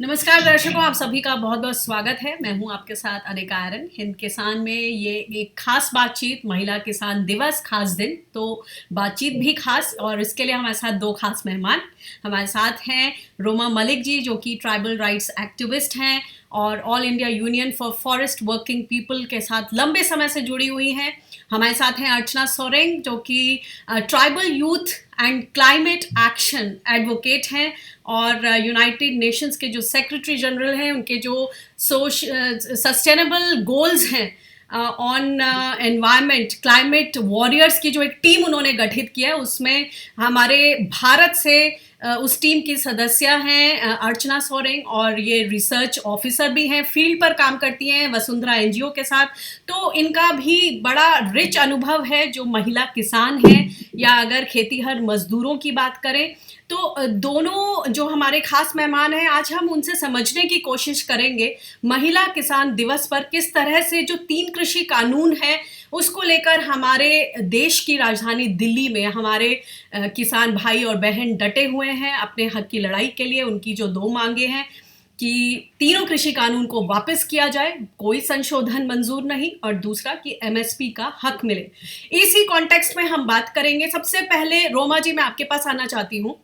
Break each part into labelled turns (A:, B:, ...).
A: नमस्कार दर्शकों, आप सभी का बहुत बहुत स्वागत है। मैं हूं आपके साथ अनिका आर्यन। हिंद किसान में ये एक खास बातचीत, महिला किसान दिवस, खास दिन, तो बातचीत भी खास, और इसके लिए हमारे साथ दो खास मेहमान हमारे साथ हैं। रोमा मलिक जी, जो कि ट्राइबल राइट्स एक्टिविस्ट हैं और all India union for forest working people के साथ लंबे समय से जुड़ी हुई हैं। हमारे साथ हैं अर्चना सोरेंग, जो कि tribal youth and climate action advocate हैं और यूनाइटेड नेशंस के जो सेक्रेटरी जनरल हैं, उनके जो सस्टेनेबल गोल्स हैं ऑन एनवायरनमेंट, क्लाइमेट वॉरियर्स की जो एक टीम उन्होंने गठित किया है, उसमें हमारे भारत से उस टीम की सदस्य हैं अर्चना सोरेंग, और ये रिसर्च ऑफिसर भी हैं, फील्ड पर काम करती हैं वसुंधरा एनजीओ के साथ। तो इनका भी बड़ा रिच अनुभव है जो महिला किसान हैं या अगर खेतीहर मजदूरों की बात करें। तो दोनों जो हमारे खास मेहमान हैं, आज हम उनसे समझने की कोशिश करेंगे महिला किसान दिवस पर किस तरह से जो 3 कृषि कानून हैं उसको लेकर हमारे देश की राजधानी दिल्ली में हमारे किसान भाई और बहन डटे हुए हैं अपने हक की लड़ाई के लिए। उनकी जो 2 मांगे हैं कि तीनों कृषि कानून को वापस किया जाए, कोई संशोधन मंजूर नहीं, और दूसरा कि एमएसपी का हक मिले। इसी कॉन्टेक्स्ट में हम बात करेंगे। सबसे पहले रोमा जी, मैं आपके पास आना चाहती हूँ।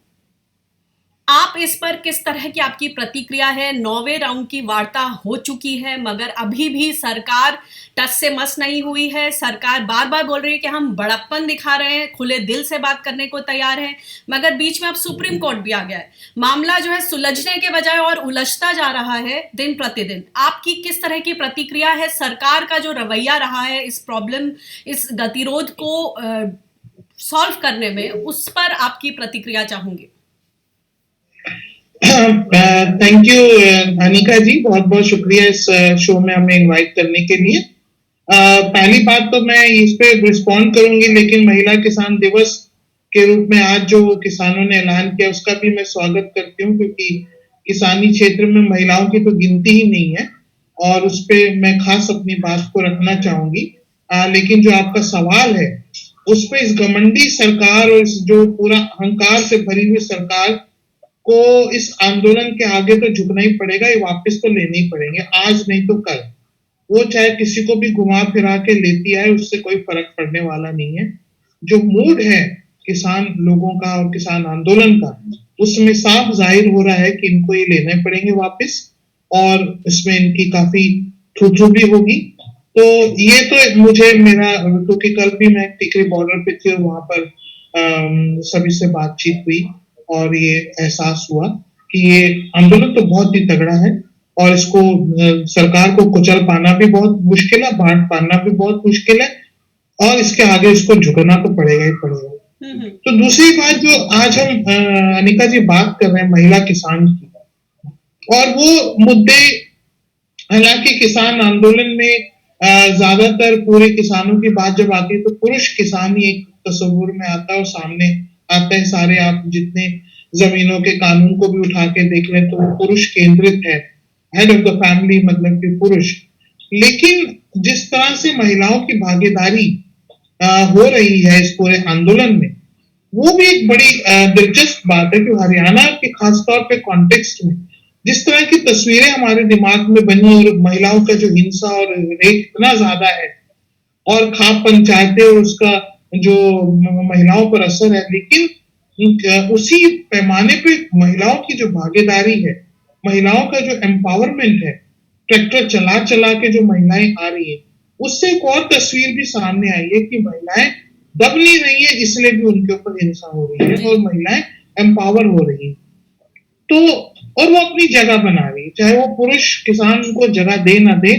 A: आप इस पर किस तरह की आपकी प्रतिक्रिया है? 9वें राउंड की वार्ता हो चुकी है, मगर अभी भी सरकार टस से मस नहीं हुई है। सरकार बार बार बोल रही है कि हम बड़प्पन दिखा रहे हैं, खुले दिल से बात करने को तैयार हैं, मगर बीच में अब सुप्रीम कोर्ट भी आ गया है। मामला जो है सुलझने के बजाय और उलझता जा रहा है दिन प्रतिदिन। आपकी किस तरह की प्रतिक्रिया है? सरकार का जो रवैया रहा है इस प्रॉब्लम, इस गतिरोध को सॉल्व करने में, उस पर आपकी प्रतिक्रिया चाहूंगी।
B: थैंक यू अनिका जी, बहुत बहुत शुक्रिया इस शो में हमें इनवाइट करने के लिए। पहली बात तो मैं इस पे रिस्पॉन्ड करूंगी, लेकिन महिला किसान दिवस के रूप में आज जो किसानों ने ऐलान किया उसका भी मैं स्वागत करती हूँ, क्योंकि किसानी क्षेत्र में महिलाओं की तो गिनती ही नहीं है, और उस पे मैं खास अपनी बात को रखना चाहूंगी। लेकिन जो आपका सवाल है उस पे, इस घमंडी सरकार और इस जो पूरा अहंकार से भरी हुई सरकार को इस आंदोलन के आगे तो झुकना ही पड़ेगा, ये वापस तो लेने ही पड़ेंगे, आज नहीं तो कल। वो चाहे किसी को भी घुमा फिरा के लेती है, उससे कोई फर्क पड़ने वाला नहीं है। जो मूड है किसान लोगों का और किसान आंदोलन का, उसमें साफ जाहिर हो रहा है कि इनको ये लेने पड़ेंगे वापस, और इसमें इनकी काफी थू भी होगी। तो ये तो मुझे मेरा, क्योंकि कल भी मैं टिकरी बॉर्डर पे थी और वहां पर सभी से बातचीत हुई और ये एहसास हुआ कि ये आंदोलन तो बहुत ही तगड़ा है, और इसको सरकार को कुचल पाना भी बहुत मुश्किल है, बांट पाना भी बहुत मुश्किल है, और इसके आगे इसको झुकना तो पड़ेगा ही पड़ेगा। तो दूसरी बात जो आज हम अनिका जी बात कर रहे हैं महिला किसान की, और वो मुद्दे, हालांकि किसान आंदोलन में ज्यादातर पूरे किसानों की बात जब आती है तो पुरुष किसान ही एक तस्वुर में आता है और सामने आता है। सारे आप जितने जमीनों के कानून को भी उठा के देख लें तो वो पुरुष केंद्रित है, हेड ऑफ द फैमिली मतलब कि पुरुष। लेकिन जिस तरह से महिलाओं की भागीदारी हो रही है इस पूरे आंदोलन में, वो भी एक बड़ी दिलचस्प बात है कि हरियाणा के खासतौर पे कॉन्टेक्स्ट में जिस तरह की तस्वीरें हमारे दिमाग में बनी, और महिलाओं का जो हिंसा और रेप इतना ज्यादा है, और खाप पंचायतें और उसका जो महिलाओं पर असर है, लेकिन उसी पैमाने पे महिलाओं की जो भागीदारी है, महिलाओं का जो एम्पावरमेंट है, ट्रैक्टर चला चला के जो महिलाएं आ रही है, उससे एक और तस्वीर भी सामने आई है कि महिलाएं दब नहीं रही है, इसलिए भी उनके ऊपर हिंसा हो रही है, और महिलाएं एम्पावर हो रही है। तो और वो अपनी जगह बना रही है, चाहे वो पुरुष किसान को जगह दे ना दे,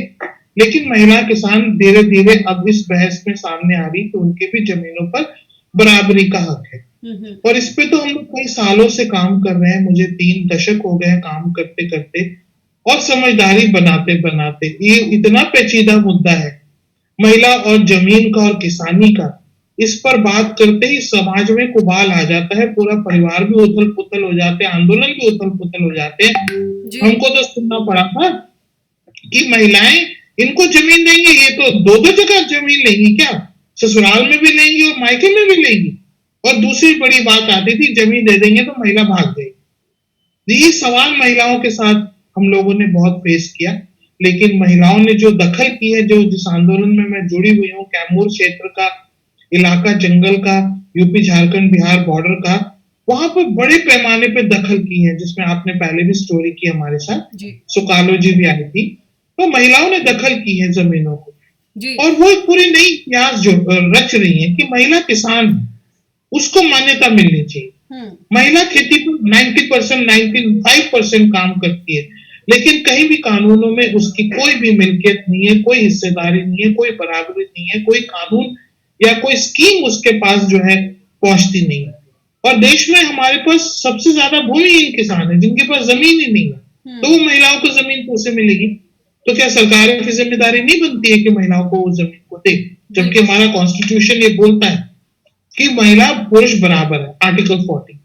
B: लेकिन महिला किसान धीरे धीरे अब इस बहस में सामने आ रही कि उनके भी जमीनों पर बराबरी का हक है। और इस पे तो हम लोग कई सालों से काम कर रहे हैं, मुझे 3 दशक हो गए काम करते करते और समझदारी बनाते बनाते। ये इतना पेचीदा मुद्दा है महिला और जमीन का और किसानी का, इस पर बात करते ही समाज में कुबाल आ जाता है, पूरा परिवार भी उथल पुथल हो जाते हैं, आंदोलन भी उथल पुथल हो जाते हैं। हमको तो सुनना पड़ा था कि महिलाएं इनको जमीन देंगे, ये तो 2-2 जगह जमीन लेंगी क्या, ससुराल में भी लेंगी और मायके में भी लेंगी। और दूसरी बड़ी बात आती थी, जमीन दे देंगे तो महिला भाग जाएगी। ये सवाल महिलाओं के साथ हम लोगों ने बहुत फेस किया, लेकिन महिलाओं ने जो दखल की है, जो जिस आंदोलन में मैं जुड़ी हुई हूँ, कैमूर क्षेत्र का इलाका, जंगल का, यूपी झारखंड बिहार बॉर्डर का, वहां पर बड़े पैमाने पे दखल की है, जिसमें आपने पहले भी स्टोरी की हमारे साथ,
A: जी
B: सुकालो जी भी आई थी। तो महिलाओं ने दखल की है जमीनों को,
A: जी
B: और वो एक पूरी नई इतिहास जो रच रही है कि महिला किसान है, उसको मान्यता मिलनी चाहिए। महिला खेती पर 90% 95% काम करती है, लेकिन कहीं भी कानूनों में उसकी कोई भी मिल्कियत नहीं है, कोई हिस्सेदारी नहीं है, कोई बराबरी नहीं है, कोई कानून या कोई स्कीम उसके पास जो है पहुंचती नहीं है। और देश में हमारे पास सबसे ज्यादा भूमिहीन किसान है, जिनके पास जमीन ही नहीं है, तो वो महिलाओं को जमीन कैसे मिलेगी? तो क्या सरकार की जिम्मेदारी नहीं बनती है कि महिलाओं को वो जमीन को दे, जबकि हमारा कॉन्स्टिट्यूशन ये बोलता है कि महिला पुरुष बराबर है, आर्टिकल 40।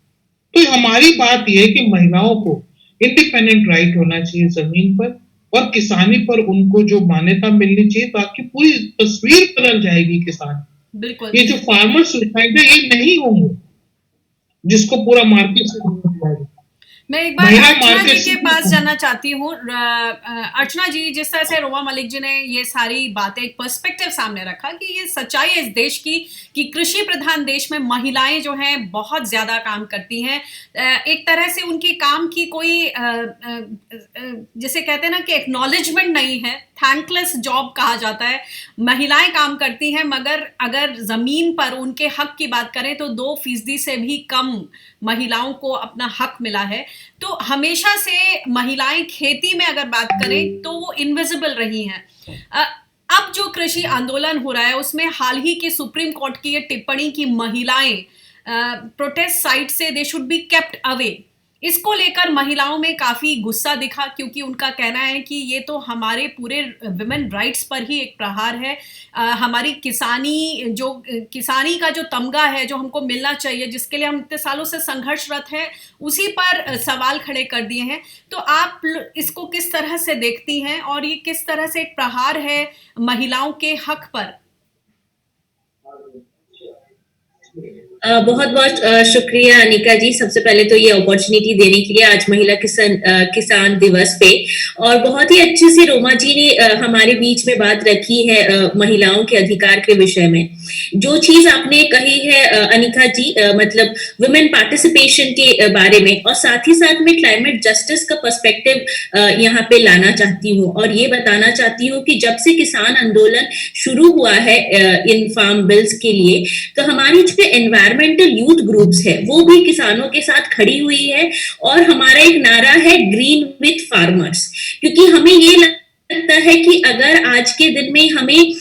B: तो हमारी बात यह है कि महिलाओं को इंडिपेंडेंट राइट होना चाहिए जमीन पर, और किसानी पर उनको जो मान्यता मिलनी चाहिए, ताकि पूरी तस्वीर बदल जाएगी किसान।
A: बिल्कुल
B: ये जो फार्मर सुसाइड है, ये नहीं होंगे जिसको पूरा मार्केट से
A: मैं एक बार
B: महिला
A: अर्चना जी
B: मार्केट
A: के पास
B: से
A: जाना चाहती हूँ। अर्चना जी, जिस तरह से रोमा मलिक जी ने ये सारी बातें एक पर्सपेक्टिव सामने रखा कि ये सच्चाई है इस देश की कि कृषि प्रधान देश में महिलाएं जो हैं बहुत ज्यादा काम करती हैं। एक तरह से उनकी काम की कोई जिसे कहते हैं ना कि एक्नॉलेजमेंट नहीं है, थैंकलेस जॉब कहा जाता है। महिलाएं काम करती हैं, मगर अगर जमीन पर उनके हक की बात करें तो 2% से भी कम महिलाओं को अपना हक मिला है। तो हमेशा से महिलाएं खेती में अगर बात करें तो वो इनविजिबल रही हैं। अब जो कृषि आंदोलन हो रहा है उसमें हाल ही की सुप्रीम कोर्ट की ये टिप्पणी की महिलाएं प्रोटेस्ट साइट से they should be kept away, इसको लेकर महिलाओं में काफी गुस्सा दिखा, क्योंकि उनका कहना है कि ये तो हमारे पूरे विमेन राइट्स पर ही एक प्रहार है। हमारी किसानी का जो तमगा है जो हमको मिलना चाहिए, जिसके लिए हम इतने सालों से संघर्षरत हैं, उसी पर सवाल खड़े कर दिए हैं। तो आप इसको किस तरह से देखती हैं और ये किस तरह से एक प्रहार है महिलाओं के हक पर?
C: बहुत बहुत शुक्रिया अनिका जी, सबसे पहले तो ये अपॉर्चुनिटी देने के लिए आज महिला किसान दिवस पे। और बहुत ही अच्छे से रोमा जी ने हमारे बीच में बात रखी है महिलाओं के अधिकार के विषय में। जो चीज आपने कही है अनिका जी, मतलब वुमेन पार्टिसिपेशन के बारे में, और साथ ही साथ में क्लाइमेट जस्टिस का पर्सपेक्टिव यहाँ पे लाना चाहती हूँ और ये बताना चाहती हूँ कि जब से किसान आंदोलन शुरू हुआ है इन फार्म बिल्स के लिए, तो हमारी जो एनवायरमेंटल यूथ ग्रुप्स है वो भी किसानों के साथ खड़ी हुई है। और हमारा एक नारा है ग्रीन विथ फार्मर्स, क्योंकि हमें ये लगता है कि अगर आज के दिन में हमें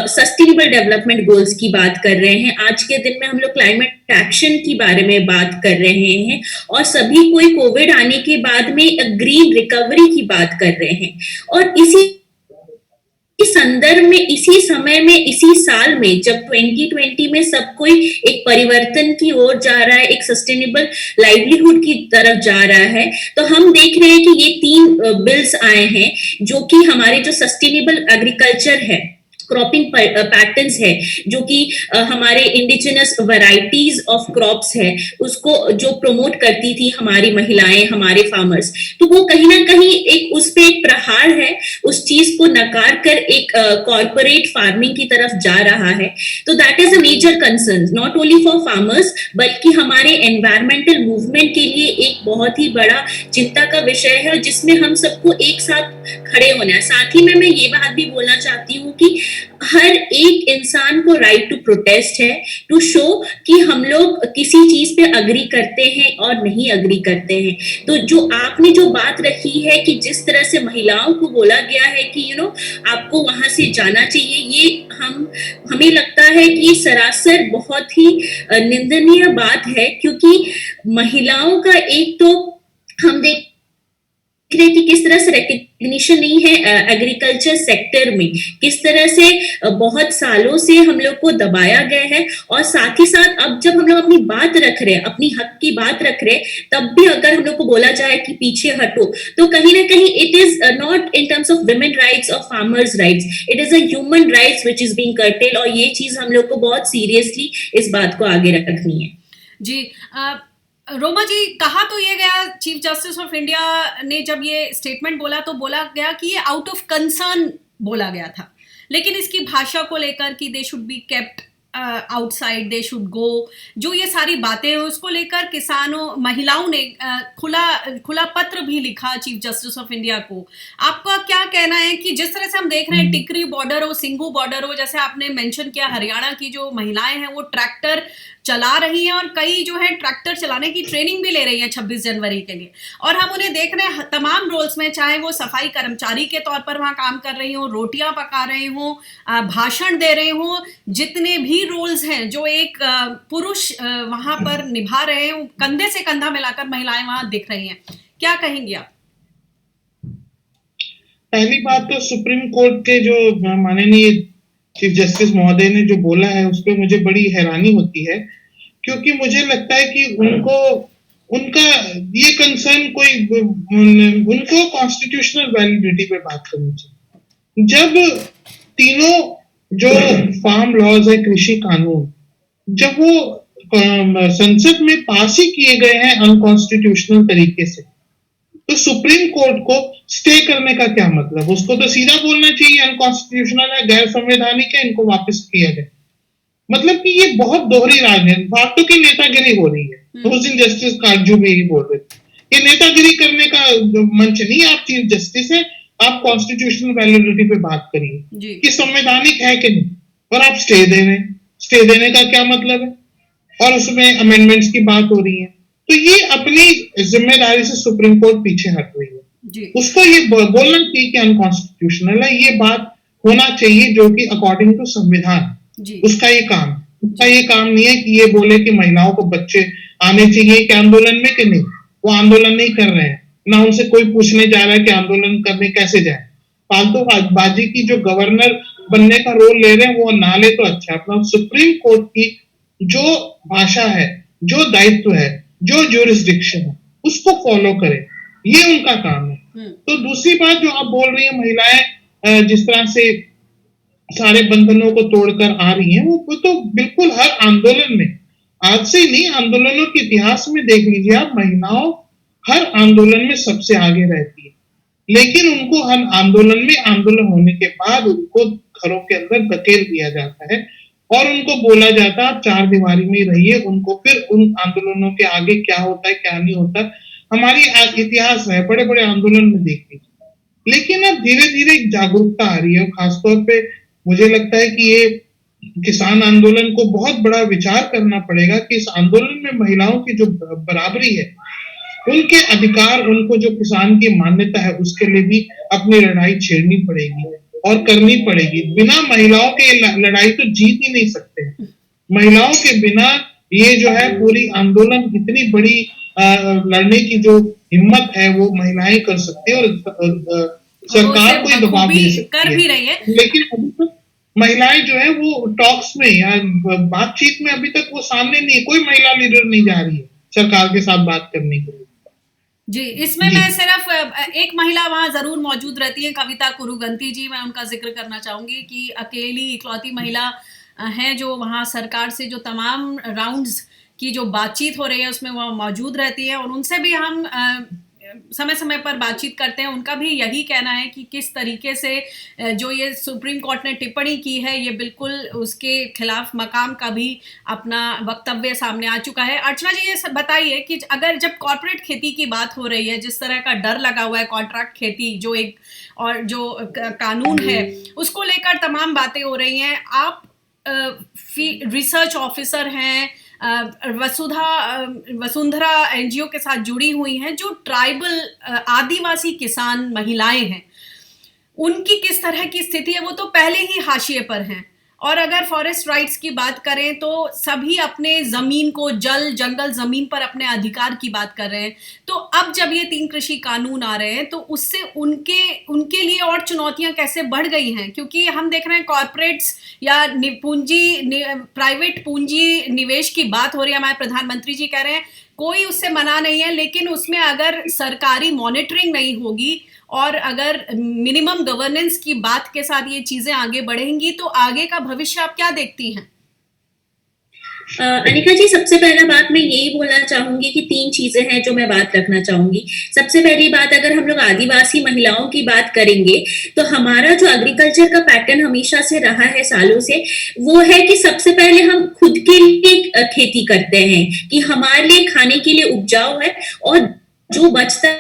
C: सस्टेनेबल डेवलपमेंट गोल्स की बात कर रहे हैं, आज के दिन में हम लोग क्लाइमेट एक्शन के बारे में बात कर रहे हैं, और सभी कोई कोविड आने के बाद में ग्रीन रिकवरी की बात कर रहे हैं, और इसी संदर्भ में, इसी समय में, इसी साल में जब 2020 में सब कोई एक परिवर्तन की ओर जा रहा है, एक सस्टेनेबल लाइवलीहुड की तरफ जा रहा है, तो हम देख रहे हैं कि ये 3 बिल्स आए हैं जो कि हमारे जो सस्टेनेबल एग्रीकल्चर है, क्रॉपिंग पैटर्न्स है, जो कि हमारे इंडिजिनस वैरायटीज ऑफ क्रॉप्स है, उसको जो प्रमोट करती थी हमारी महिलाएं, हमारे फार्मर्स, तो वो कहीं ना कहीं एक उस पे एक प्रहार है, उस चीज को नकार कर एक कॉर्पोरेट फार्मिंग की तरफ जा रहा है। तो that is a major concern not only for farmers, बल्कि हमारे एनवायरमेंटल मूवमेंट के लिए एक बहुत ही बड़ा चिंता का विषय है, जिसमें हम सबको एक साथ खड़े होना है। साथ ही में मैं ये बात भी बोलना चाहती हूँ कि हर एक इंसान को राइट टू प्रोटेस्ट है, टू शो कि हम लोग किसी चीज पे अग्री करते हैं और नहीं अग्री करते हैं। तो जो आपने जो बात रखी है कि जिस तरह से महिलाओं को बोला गया है कि आपको वहां से जाना चाहिए, ये हमें लगता है कि सरासर बहुत ही निंदनीय बात है, क्योंकि महिलाओं का एक तो हम देख रहे कि किस तरह से रिकग्निशन नहीं है एग्रीकल्चर सेक्टर में, किस तरह से बहुत सालों से हम लोग को दबाया गया है, और साथ ही साथ अब जब हम लोग अपनी बात रख रहे हैं, अपनी हक की बात रख रहे हैं, तब भी अगर हम लोग को बोला जाए कि पीछे हटो, तो कहीं ना कहीं it is not in terms of women rights और farmers rights, it is a human rights which is being curtail, और ये चीज हम लोग को बहुत सीरियसली इस बात को आगे रखनी है।
A: जी, रोमा जी, कहा तो ये गया, चीफ जस्टिस ऑफ इंडिया ने जब ये स्टेटमेंट बोला तो बोला गया कि ये आउट ऑफ कंसर्न बोला गया था, लेकिन इसकी भाषा को लेकर कि they should be kept outside, they should go, जो ये सारी बातें हैं उसको लेकर किसानों, महिलाओं ने खुला पत्र भी लिखा चीफ जस्टिस ऑफ इंडिया को। आपका क्या कहना है कि जिस तरह से हम देख रहे हैं टिकरी बॉर्डर हो, सिंघू बॉर्डर हो, जैसे आपने मेंशन किया हरियाणा की जो महिलाएं हैं वो ट्रैक्टर चला रही हैं और कई जो है ट्रैक्टर चलाने की ट्रेनिंग भी ले रही हैं 26 जनवरी के लिए, और हम उन्हें देख रहे हैं तमाम रोल्स में, चाहे वो सफाई कर्मचारी के तौर पर वहां काम कर रही हो, रोटियां पका रही हो, भाषण दे रहे हो, जितने भी रोल्स हैं जो एक पुरुष वहां पर निभा रहे हैं, कंधे से कंधा मिलाकर महिलाएं वहां दिख रही हैं। क्या कहेंगी आप?
B: पहली बात तो सुप्रीम कोर्ट के जो माननीय चीफ जस्टिस महोदय ने जो बोला है उस पर मुझे बड़ी हैरानी होती है, क्योंकि मुझे लगता है कि उनका ये कंसर्न उनको कॉन्स्टिट्यूशनल वैलिडिटी पे बात करनी चाहिए। जब तीनों जो फार्म लॉज है, कृषि कानून, जब वो संसद में पास ही किए गए हैं अनकॉन्स्टिट्यूशनल तरीके से, तो सुप्रीम कोर्ट को स्टे करने का क्या मतलब? उसको तो सीधा बोलना चाहिए अनकॉन्स्टिट्यूशनल है, गैर संवैधानिक है, इनको वापस किया जाए। मतलब कि ये बहुत दोहरी राजनीति, फालतू की नेतागिरी हो रही है। उस दिन जस्टिस काटजू भी यही बोल रहे थे, ये नेतागिरी करने का मंच नहीं। आप चीफ जस्टिस है, आप कॉन्स्टिट्यूशनल वैलिडिटी पे बात करिए कि संवैधानिक है कि नहीं, और आप स्टे दे रहे हैं। स्टे देने का क्या मतलब है? और उसमें अमेंडमेंट्स की बात हो रही है, तो ये अपनी जिम्मेदारी से सुप्रीम कोर्ट पीछे हट रही है। उसको ये बोलना चाहिए कि अनकॉन्स्टिट्यूशनल है, ये बात होना चाहिए जो कि अकॉर्डिंग टू संविधान उसका ये काम नहीं है कि ये बोले कि महिलाओं को बच्चे आने चाहिए कि आंदोलन में कि नहीं। वो आंदोलन नहीं कर रहे हैं, ना उनसे कोई पूछने जा रहा है कि आंदोलन करने कैसे जाए। फालतू बाजी की जो गवर्नर बनने का रोल ले रहे हैं वो ना ले तो अच्छा। अपना सुप्रीम कोर्ट की जो भाषा है, जो दायित्व है, जो ज्यूरिसडिक्शन है, उसको फॉलो करें, ये उनका काम है। तो दूसरी बात जो आप बोल रही है, महिलाएं जिस तरह से सारे बंधनों को तोड़कर आ रही हैं, वो तो बिल्कुल हर आंदोलन में, आज से नहीं, आंदोलनों के इतिहास में देख लीजिए आप, महिलाओं हर आंदोलन में सबसे आगे रहती है, लेकिन उनको हर आंदोलन होने के बाद उनको घरों के अंदर धकेल दिया जाता है और उनको बोला जाता है आप चार दीवारी में ही रहिए। उनको फिर उन आंदोलनों के आगे क्या होता है क्या नहीं होता, हमारी इतिहास है, बड़े बड़े आंदोलन में देख लीजिए। लेकिन अब धीरे धीरे एक जागरूकता आ रही है, खासतौर पे मुझे लगता है कि ये किसान आंदोलन को बहुत बड़ा विचार करना पड़ेगा कि इस आंदोलन में महिलाओं की जो बराबरी है, उनके अधिकार, उनको जो किसान की मान्यता है, उसके लिए भी अपनी लड़ाई छेड़नी पड़ेगी और करनी पड़ेगी। बिना महिलाओं के लड़ाई तो जीत ही नहीं सकते। महिलाओं के बिना ये जो है पूरी आंदोलन, इतनी बड़ी लड़ने की जो हिम्मत है वो महिलाएं कर सकती है और सरकार कोई दबाव नहीं सकती है। लेकिन अभी तक महिलाएं जो है वो टॉक्स में या बातचीत में अभी तक वो सामने नहीं, कोई महिला लीडर नहीं जा रही है सरकार के साथ बात करने के लिए।
A: जी, इसमें मैं सिर्फ एक महिला वहां जरूर मौजूद रहती है, कविता कुरुगंती जी, मैं उनका जिक्र करना चाहूंगी कि अकेली इकलौती महिला हैं जो वहां सरकार से जो तमाम राउंड्स की जो बातचीत हो रही है उसमें वो मौजूद रहती है, और उनसे भी हम समय समय पर बातचीत करते हैं। उनका भी यही कहना है कि किस तरीके से जो ये सुप्रीम कोर्ट ने टिप्पणी की है ये बिल्कुल उसके खिलाफ मकाम का भी अपना वक्तव्य सामने आ चुका है। अर्चना जी, ये सब बताइए कि अगर जब कॉर्पोरेट खेती की बात हो रही है, जिस तरह का डर लगा हुआ है कॉन्ट्रैक्ट खेती जो एक और जो कानून है उसको लेकर तमाम बातें हो रही हैं, आप रिसर्च ऑफिसर हैं, वसुंधरा एनजीओ के साथ जुड़ी हुई हैं, जो ट्राइबल आदिवासी किसान महिलाएं हैं, उनकी किस तरह की स्थिति है? वो तो पहले ही हाशिए पर हैं, और अगर फॉरेस्ट राइट्स की बात करें तो सभी अपने जमीन को, जल जंगल जमीन पर अपने अधिकार की बात कर रहे हैं। तो अब जब ये 3 कृषि कानून आ रहे हैं तो उससे उनके लिए और चुनौतियां कैसे बढ़ गई हैं? क्योंकि हम देख रहे हैं कॉर्पोरेट्स या प्राइवेट पूंजी निवेश की बात हो रही है, हमारे प्रधानमंत्री जी कह रहे हैं कोई उससे मना नहीं है, लेकिन उसमें अगर सरकारी मॉनिटरिंग नहीं होगी और अगर मिनिमम गवर्नेंस की बात के साथ ये चीजें आगे बढ़ेंगी तो आगे का भविष्य आप क्या देखती हैं?
C: अनिका जी, सबसे पहला बात मैं यही बोलना चाहूंगी कि 3 चीजें हैं जो मैं बात रखना चाहूंगी। सबसे पहली बात, अगर हम लोग आदिवासी महिलाओं की बात करेंगे, तो हमारा जो एग्रीकल्चर का पैटर्न हमेशा से रहा है, सालों से, वो है कि सबसे पहले हम खुद के लिए खेती करते हैं, कि हमारे लिए खाने के लिए उपजाऊ है, और जो बचता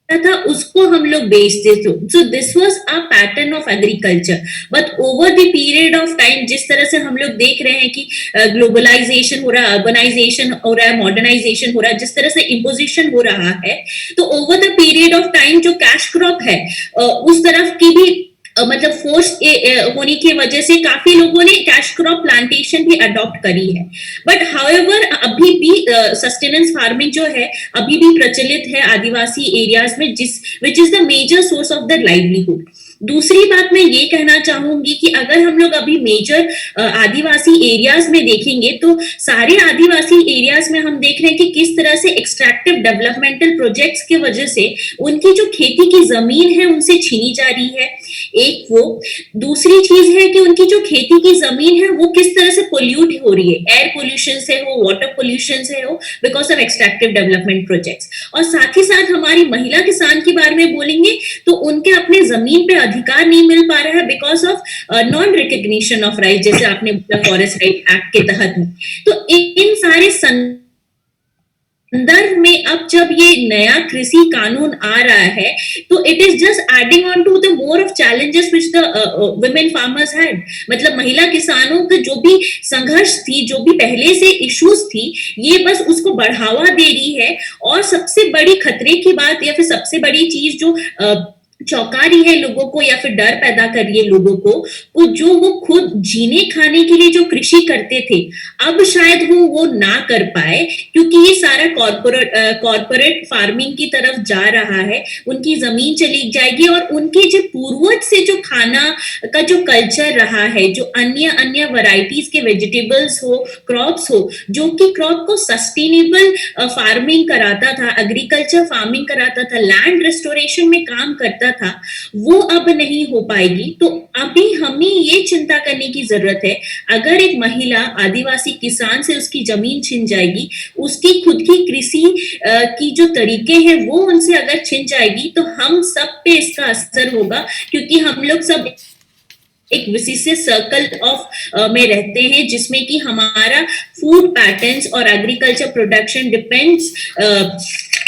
C: था उसको हम लोग बेचते थे। So this was a pattern of agriculture. But over the period of time, जिस तरह से हम लोग देख रहे हैं कि ग्लोबलाइजेशन हो रहा है, अर्बनाइजेशन हो रहा है, मॉडर्नाइजेशन हो रहा है, जिस तरह से इम्पोजिशन हो रहा है, तो over the period of time जो कैश क्रॉप है, उस तरफ की भी मतलब फोर्स होने की वजह से काफी लोगों ने कैश क्रॉप प्लांटेशन भी अडॉप्ट करी है। बट हाउएवर अभी भी सस्टेनेंस फार्मिंग जो है अभी भी प्रचलित है आदिवासी एरियाज में, जिस which is the major source of the livelihood. दूसरी बात मैं ये कहना चाहूंगी कि अगर हम लोग अभी मेजर आदिवासी एरियाज में देखेंगे, तो सारे आदिवासी एरियाज में हम देख रहे हैं कि किस तरह से एक्सट्रैक्टिव डेवलपमेंटल प्रोजेक्ट्स की वजह से उनकी जो खेती की जमीन है उनसे छीनी जा रही है। एक वो, दूसरी चीज है कि उनकी जो खेती की जमीन है वो किस तरह से पोल्यूट हो रही है, एयर पोल्यूशन से हो, वाटर पोल्यूशन से हो, because of extractive development projects. और साथ ही साथ हमारी महिला किसान के बारे में बोलेंगे तो उनके अपने जमीन पे अधिकार नहीं मिल पा रहा है because of non recognition of right, जैसे आपने फॉरेस्ट राइट एक्ट के तहत में। तो इन सारे संदर्भ में अब जब ये नया कृषि कानून आ रहा है, तो it is just adding on to the more of challenges which the women farmers had. मतलब महिला किसानों के जो भी संघर्ष थी, जो भी पहले से इश्यूज थी, ये बस उसको बढ़ावा दे रही है। और सबसे बड़ी खतरे की बात, या फिर सबसे बड़ी चीज जो चौंका रही है लोगों को, या फिर डर पैदा कर रही है लोगों को जो वो खुद जीने खाने के लिए जो कृषि करते थे, अब शायद वो ना कर पाए, क्योंकि ये सारा कॉर्पोरेट फार्मिंग की तरफ जा रहा है। उनकी जमीन चली जाएगी, और उनके जो पूर्वज से जो खाना का जो कल्चर रहा है, जो अन्य अन्य वैरायटीज के वेजिटेबल्स हो, क्रॉप्स हो, जो कि क्रॉप को सस्टेनेबल फार्मिंग कराता था, एग्रीकल्चर फार्मिंग कराता था, लैंड रेस्टोरेशन में काम करता था, वो अब नहीं हो पाएगी। तो अभी हमें ये चिंता करने की जरूरत है, अगर एक महिला आदिवासी किसान से उसकी जमीन छिन जाएगी, उसकी खुद की कृषि की जो तरीके हैं वो उनसे अगर छिन जाएगी, तो हम सब पे इसका असर होगा, क्योंकि हम लोग सब एक विशिष्ट सर्कल ऑफ में रहते हैं, जिसमें कि हमारा फूड पैटर्न्स और एग्रीकल्चर प्रोडक्शन डिपेंड्स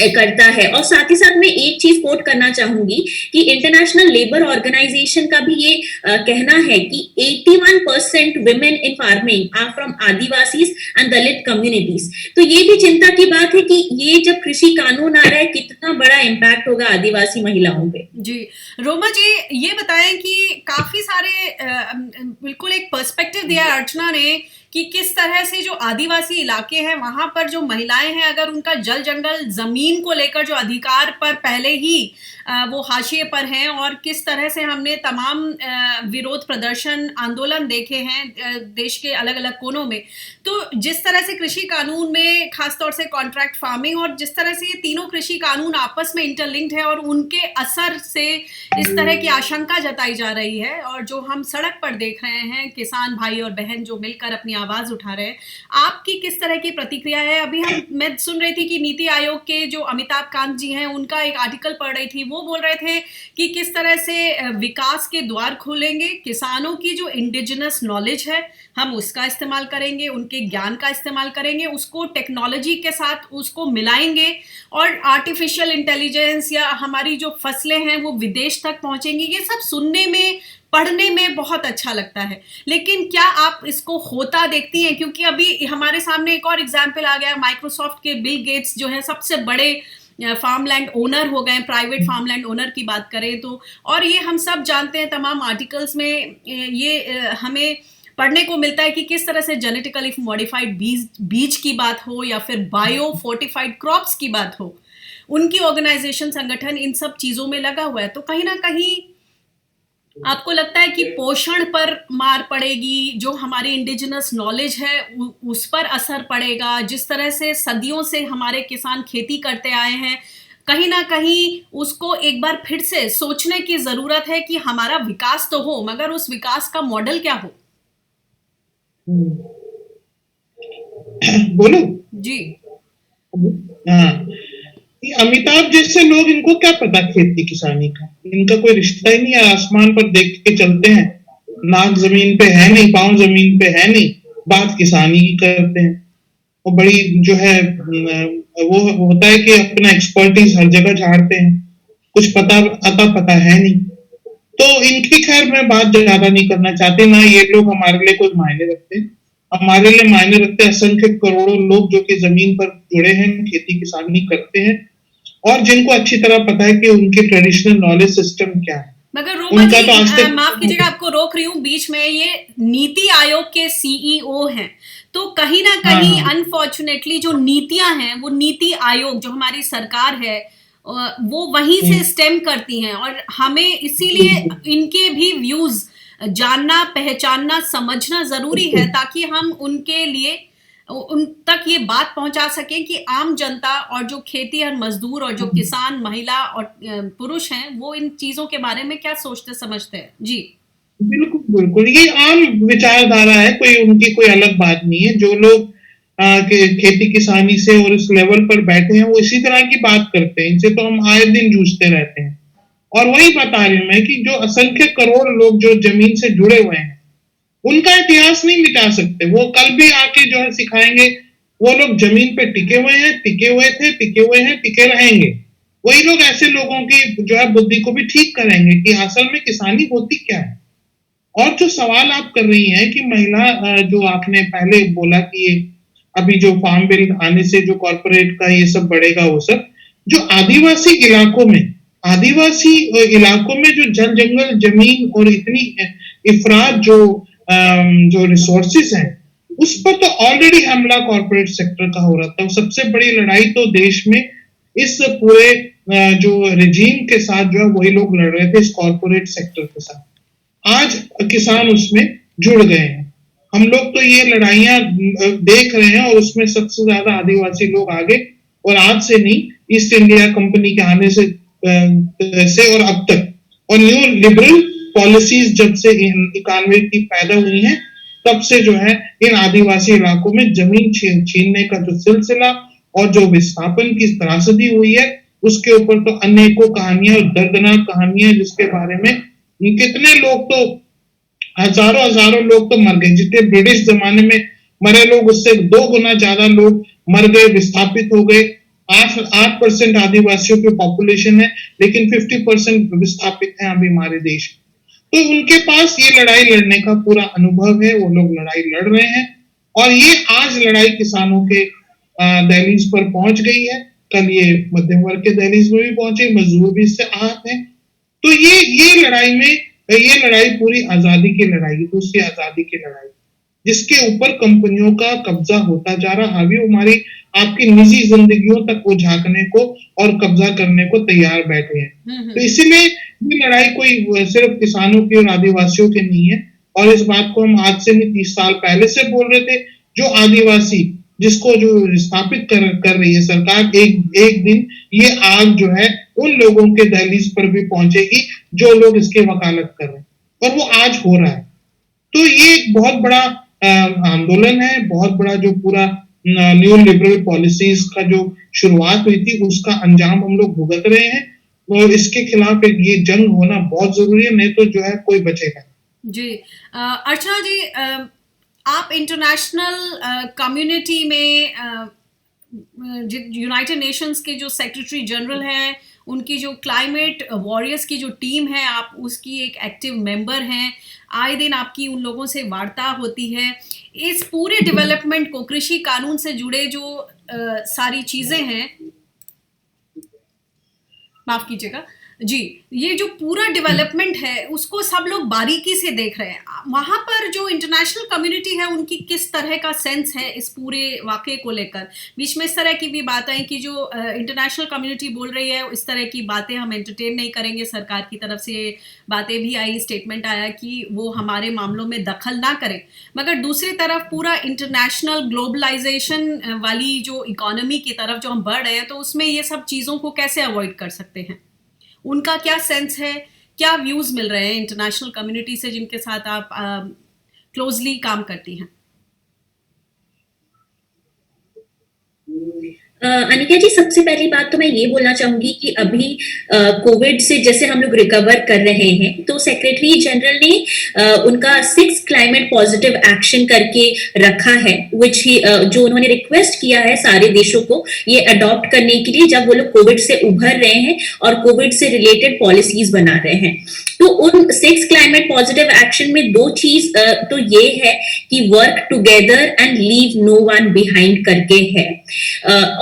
C: करता है। और साथ ही साथ मैं एक चीज कोट करना चाहूंगी कि इंटरनेशनल लेबर ऑर्गेनाइजेशन का भी ये कहना है कि 81% women in farming are from Adivasis and Dalit communities. तो ये भी चिंता की बात है कि ये जब कृषि कानून आ रहा है, कितना बड़ा इम्पैक्ट होगा आदिवासी महिलाओं पे।
A: जी रोमा जी, ये बताएं कि काफी सारे बिल्कुल एक पर्सपेक्टिव दिया है अर्चना ने कि किस तरह से जो आदिवासी इलाके हैं वहां पर जो महिलाएं हैं, अगर उनका जल जंगल जमीन को लेकर जो अधिकार पर पहले ही वो हाशिए पर हैं, और किस तरह से हमने तमाम विरोध प्रदर्शन आंदोलन देखे हैं देश के अलग अलग कोनों में। तो जिस तरह से कृषि कानून में खासतौर से कॉन्ट्रैक्ट फार्मिंग, और जिस तरह से ये तीनों कृषि कानून आपस में इंटरलिंक्ड है और उनके असर से इस तरह की आशंका जताई जा रही है, और जो हम सड़क पर देख रहे हैं किसान भाई और बहन जो मिलकर अपनी आवाज उठा रहे हैं, आपकी किस तरह की प्रतिक्रिया है? अभी मैं सुन रही थी कि नीति आयोग के जो अमिताभ कांत जी हैं, उनका एक आर्टिकल पढ़ रही थी, वो बोल रहे थे कि किस तरह से विकास के द्वार खोलेंगे, किसानों की जो इंडिजिनस नॉलेज है हम उसका इस्तेमाल करेंगे, उनके ज्ञान का इस्तेमाल करेंगे, उसको टेक्नोलॉजी के साथ उसको मिलाएंगे, और आर्टिफिशियल इंटेलिजेंस या हमारी जो फसलें हैं वो विदेश तक पहुंचेंगी। ये सब सुनने में, पढ़ने में बहुत अच्छा लगता है, लेकिन क्या आप इसको होता देखती हैं? क्योंकि अभी हमारे सामने एक और एग्जाम्पल आ गया, माइक्रोसॉफ्ट के बिल गेट्स जो है सबसे बड़े फार्मलैंड ओनर हो गए, प्राइवेट फार्मलैंड ओनर की बात करें तो। और ये हम सब जानते हैं, तमाम आर्टिकल्स में ये हमें पढ़ने को मिलता है कि किस तरह से जेनेटिकली मॉडिफाइड बीज की बात हो या फिर बायो फोर्टिफाइड क्रॉप्स की बात हो, उनकी ऑर्गेनाइजेशन, संगठन इन सब चीजों में लगा हुआ है। तो कहीं ना कहीं आपको लगता है कि पोषण पर मार पड़ेगी, जो हमारी इंडिजिनस नॉलेज है उस पर असर पड़ेगा, जिस तरह से सदियों से हमारे किसान खेती करते आए हैं, कहीं ना कहीं उसको एक बार फिर से सोचने की जरूरत है कि हमारा विकास तो हो, मगर उस विकास का मॉडल क्या हो?
B: बोलो।
A: जी।
B: हाँ, ये अमिताभ जैसे लोग, इनको क्या पता खेती किसानी का, इनका कोई रिश्ता ही नहीं है, आसमान पर देख के चलते हैं, नाक जमीन पे है नहीं, पाँव जमीन पे है नहीं, बात किसानी की करते हैं। और बड़ी जो है वो होता है कि अपना एक्सपर्टीज हर जगह झाड़ते हैं, कुछ पता अता पता है नहीं। तो इनकी खैर मैं बात ज्यादा नहीं करना चाहती, ना ये लोग हमारे लिए कोई मायने रखते हैं। हमारे लिए मायने रखते हैं असंख्य करोड़ों लोग जो कि जमीन पर जुड़े हैं, खेती किसानी करते हैं, और जिनको अच्छी तरह पता है कि उनके ट्रेडिशनल नॉलेज सिस्टम क्या है।
A: मगर रोमा
B: उनका
A: जी,
B: तो आज तक
A: माफ कीजिएगा, आपको रोक रही हूँ बीच में, ये नीति आयोग के सीईओ हैं, तो कहीं ना
B: हाँ
A: कहीं
B: हाँ
A: अनफॉर्चुनेटली जो नीतियां हैं, वो नीति आयोग जो हमारी सरकार है वो वहीं से स्टेम करती हैं, और हमें इसीलिए इनके भी व्यूज जानना, पहचानना, समझना जरूरी है, ताकि हम उनके लिए उन तक ये बात पहुंचा सकें कि आम जनता और जो खेतीहर मजदूर और जो किसान, महिला और पुरुष हैं, वो इन चीजों के बारे में क्या सोचते समझते हैं। जी
B: बिल्कुल बिल्कुल, ये आम विचारधारा है, कोई उनकी कोई अलग बात नहीं है। जो लोग खेती किसानी से और इस लेवल पर बैठे हैं, वो इसी तरह की बात करते हैं। इनसे तो हम आए दिन जूझते रहते हैं। और वही बता रही हूँ मैं कि जो असंख्य करोड़ लोग जो जमीन से जुड़े हुए हैं, उनका इतिहास नहीं मिटा सकते। वो कल भी आके जो है सिखाएंगे, वो लोग जमीन पे टिके हुए हैं, टिके हुए थे, टिके हुए हैं, टिके रहेंगे। वही लोग ऐसे लोगों की जो है बुद्धि को भी ठीक करेंगे कि असल में किसानी होती क्या है। और जो सवाल आप कर रही हैं कि महिला, जो आपने पहले बोला कि ये अभी जो फार्म बिल आने से जो कॉर्पोरेट का ये सब बढ़ेगा, वो सब जो आदिवासी इलाकों में, आदिवासी इलाकों में जो जल जंगल जमीन और इतनी इफरात जो रिसोर्सेज हैं, उस पर तो ऑलरेडी हमला कॉर्पोरेट सेक्टर का हो रहा था। सबसे बड़ी लड़ाई तो देश में इस पूरे जो रिजीम के साथ जो है वही लोग लड़ रहे थे, इस कॉर्पोरेट सेक्टर के साथ। आज किसान उसमें जुड़ गए हैं। हम लोग तो ये लड़ाइयां देख रहे हैं, और उसमें सबसे ज्यादा आदिवासी लोग आगे, और आज से नहीं, ईस्ट इंडिया कंपनी के आने से और अब तक, और न्यू लिबरल पॉलिसीज जब से 91 की पैदा हुई हैं, तब से जो है इन आदिवासी इलाकों में जमीन छीनने का जो सिलसिला और जो विस्थापन की त्रासदी हुई है, उसके ऊपर तो अनेकों कहानियां, दर्दनाक कहानियां, जिसके बारे में कितने लोग तो हजारों हजारों लोग तो मर गए। जितने ब्रिटिश जमाने में मरे लोग, उससे 2 गुना ज्यादा लोग मर गए, विस्थापित हो गए। 8% आदिवासियों की पॉपुलेशन है, लेकिन 50% विस्थापित है अभी हमारे देश। तो उनके पास ये लड़ाई लड़ने का पूरा अनुभव है, वो लोग लड़ाई लड़ रहे हैं। और ये आज लड़ाई किसानों के दहलीज पर पहुंच गई है, कल ये मध्यम वर्ग के दहलीज में भी पहुंचे, मजदूर भी इससे आहत है। तो ये लड़ाई में, ये लड़ाई पूरी आजादी की लड़ाई, दूसरी आजादी की लड़ाई, जिसके ऊपर कंपनियों का कब्जा होता जा रहा, हावी हमारी आपकी निजी जिंदगियों तक वो झांकने को और कब्जा करने को तैयार बैठे हैं। तो इसीलिए ये लड़ाई कोई सिर्फ किसानों की और आदिवासियों की नहीं है। और इस बात को हम आज से नहीं, 30 साल पहले से बोल रहे थे। जो आदिवासी, जिसको जो स्थापित कर रही है सरकार, एक दिन ये आग जो है उन लोगों के दहलीज पर भी पहुंचेगी जो लोग इसकी वकालत कर रहे हैं, और वो आज हो रहा है। तो ये एक बहुत बड़ा आंदोलन है, बहुत बड़ा जो पूरा न्यू लिबरल पॉलिसीज का जो शुरुआत हुई थी, उसका अंजाम हम लोग भुगत रहे हैं। और इसके खिलाफ एक ये जंग होना बहुत जरूरी है, नहीं तो जो है कोई बचेगा।
A: जी। अर्चना जी, आप इंटरनेशनल कम्युनिटी में यूनाइटेड नेशंस के जो सेक्रेटरी जनरल हैं, उनकी जो क्लाइमेट वॉरियर्स की जो टीम है, आप उसकी एक एक्टिव मेंबर हैं। आए दिन आपकी उन लोगों से वार्ता होती है। इस पूरे डेवलपमेंट को, कृषि कानून से जुड़े जो सारी चीजें हैं, माफ कीजिएगा जी, ये जो पूरा डेवलपमेंट है उसको सब लोग बारीकी से देख रहे हैं। वहां पर जो इंटरनेशनल कम्युनिटी है, उनकी किस तरह का सेंस है इस पूरे वाकये को लेकर। बीच में इस तरह की भी बात आई कि जो इंटरनेशनल कम्युनिटी बोल रही है, इस तरह की बातें हम एंटरटेन नहीं करेंगे। सरकार की तरफ से बातें भी आई, स्टेटमेंट आया कि वो हमारे मामलों में दखल ना करें। मगर दूसरी तरफ पूरा इंटरनेशनल ग्लोबलाइजेशन वाली जो इकोनॉमी की तरफ जो हम बढ़ रहे हैं, तो उसमें ये सब चीज़ों को कैसे अवॉइड कर सकते हैं? उनका क्या सेंस है, क्या व्यूज मिल रहे हैं इंटरनेशनल कम्युनिटी से, जिनके साथ आप क्लोजली काम करती हैं?
C: अनिका जी, सबसे पहली बात तो मैं ये बोलना चाहूंगी कि अभी कोविड से जैसे हम लोग रिकवर कर रहे हैं, तो सेक्रेटरी जनरल ने उनका 6 क्लाइमेट पॉजिटिव एक्शन करके रखा है, विच ही जो उन्होंने रिक्वेस्ट किया है सारे देशों को ये अडॉप्ट करने के लिए जब वो लोग कोविड से उभर रहे हैं और कोविड से रिलेटेड पॉलिसीज बना रहे हैं। तो उन 6 क्लाइमेट पॉजिटिव एक्शन में 2 चीज तो ये है कि work together and leave no one behind करके है,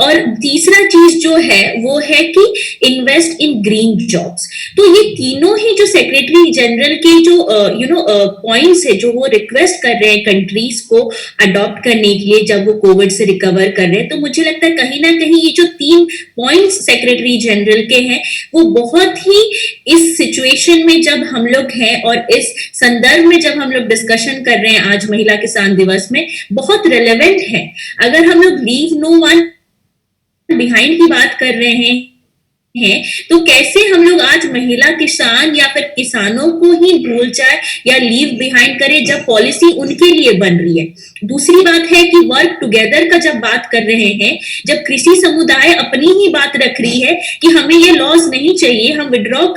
C: और तीसरा चीज जो है वो है कि इन्वेस्ट इन ग्रीन जॉब्स। तो ये तीनों ही जो सेक्रेटरी जनरल के जो पॉइंट्स है जो वो रिक्वेस्ट कर रहे हैं कंट्रीज को अडॉप्ट करने के लिए जब वो कोविड से रिकवर कर रहे हैं, तो मुझे लगता है कहीं ना कहीं ये जो 3 पॉइंट्स सेक्रेटरी जनरल के हैं वो बहुत ही इस सिचुएशन में जब हम लोग हैं और इस संदर्भ में जब हम लोग डिस्कशन कर रहे हैं आज महिला किसान दिवस में बहुत रेलेवेंट है। अगर हम लोग लीव नो वन बिहाइंड की बात कर रहे हैं तो कैसे हम लोग आज महिला किसान या फिर किसानों को ही भूल जाए या लीव बिहाइंड करें जब पॉलिसी उनके लिए बन रही है। दूसरी बात है कि वर्क टुगेदर का जब बात कर रहे हैं, जब कृषि समुदाय अपनी ही बात रख रही है कि हमें ये लॉज नहीं चाहिए, हम विड्रॉ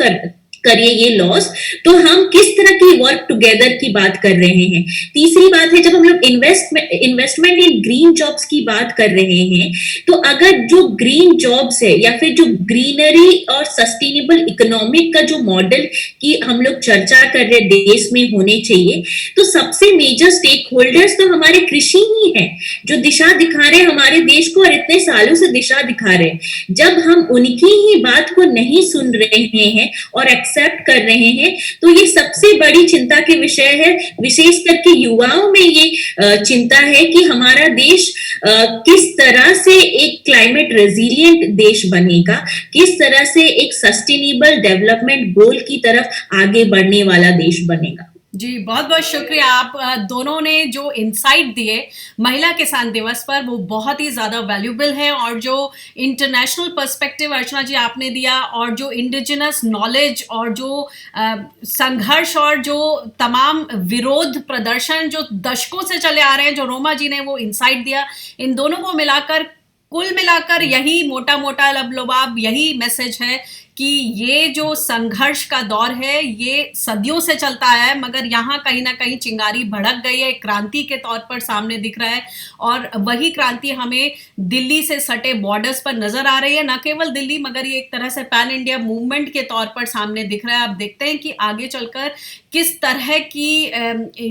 C: करिए ये लॉस, तो हम किस तरह की वर्क टुगेदर की बात कर रहे हैं। तीसरी बात है जब हम लोग इन्वेस्टमेंट इन ग्रीन जॉब्स की बात कर रहे हैं, तो अगर जो ग्रीन जॉब्स है या फिर जो ग्रीनरी और सस्टेनेबल इकोनॉमिक का जो मॉडल की हम लोग चर्चा कर रहे देश में होने चाहिए, तो सबसे मेजर स्टेक होल्डर्स तो हमारे कृषि ही है जो दिशा दिखा रहे हैं हमारे देश को और इतने सालों से दिशा दिखा रहे हैं। जब हम उनकी ही बात को नहीं सुन रहे हैं और एक्सेप्ट कर रहे हैं, तो ये सबसे बड़ी चिंता के विषय है। विशेष करके युवाओं में ये चिंता है कि हमारा देश किस तरह से एक क्लाइमेट रेजिलिएंट देश बनेगा, किस तरह से एक सस्टेनेबल डेवलपमेंट गोल की तरफ आगे बढ़ने वाला देश बनेगा।
A: जी, बहुत बहुत शुक्रिया। आप दोनों ने जो इंसाइट दिए महिला किसान दिवस पर वो बहुत ही ज़्यादा वैल्यूबल है, और जो इंटरनेशनल पर्सपेक्टिव अर्चना जी आपने दिया और जो इंडिजिनस नॉलेज और जो संघर्ष और जो तमाम विरोध प्रदर्शन जो दशकों से चले आ रहे हैं जो रोमा जी ने वो इंसाइट दिया, इन दोनों को मिलाकर कुल मिलाकर यही मोटा मोटा लबलबाब यही मैसेज है कि ये जो संघर्ष का दौर है ये सदियों से चलता है, मगर यहाँ कहीं ना कहीं चिंगारी भड़क गई है, क्रांति के तौर पर सामने दिख रहा है, और वही क्रांति हमें दिल्ली से सटे बॉर्डर्स पर नजर आ रही है। न केवल दिल्ली मगर ये एक तरह से पैन इंडिया मूवमेंट के तौर पर सामने दिख रहा है। आप देखते हैं कि आगे चलकर किस तरह की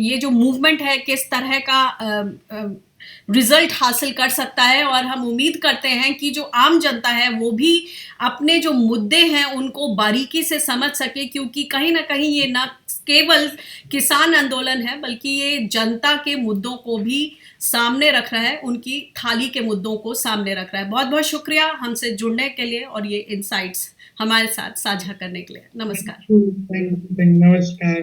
A: ये जो मूवमेंट है किस तरह का रिजल्ट हासिल कर सकता है, और हम उम्मीद करते हैं कि जो आम जनता है वो भी अपने जो मुद्दे हैं उनको बारीकी से समझ सके, क्योंकि कहीं ना कहीं ये न केवल किसान आंदोलन है बल्कि ये जनता के मुद्दों को भी सामने रख रहा है, उनकी थाली के मुद्दों को सामने रख रहा है। बहुत बहुत शुक्रिया हमसे जुड़ने के लिए और ये इनसाइट्स हमारे साथ साझा करने के लिए। नमस्कार।
B: नमस्कार।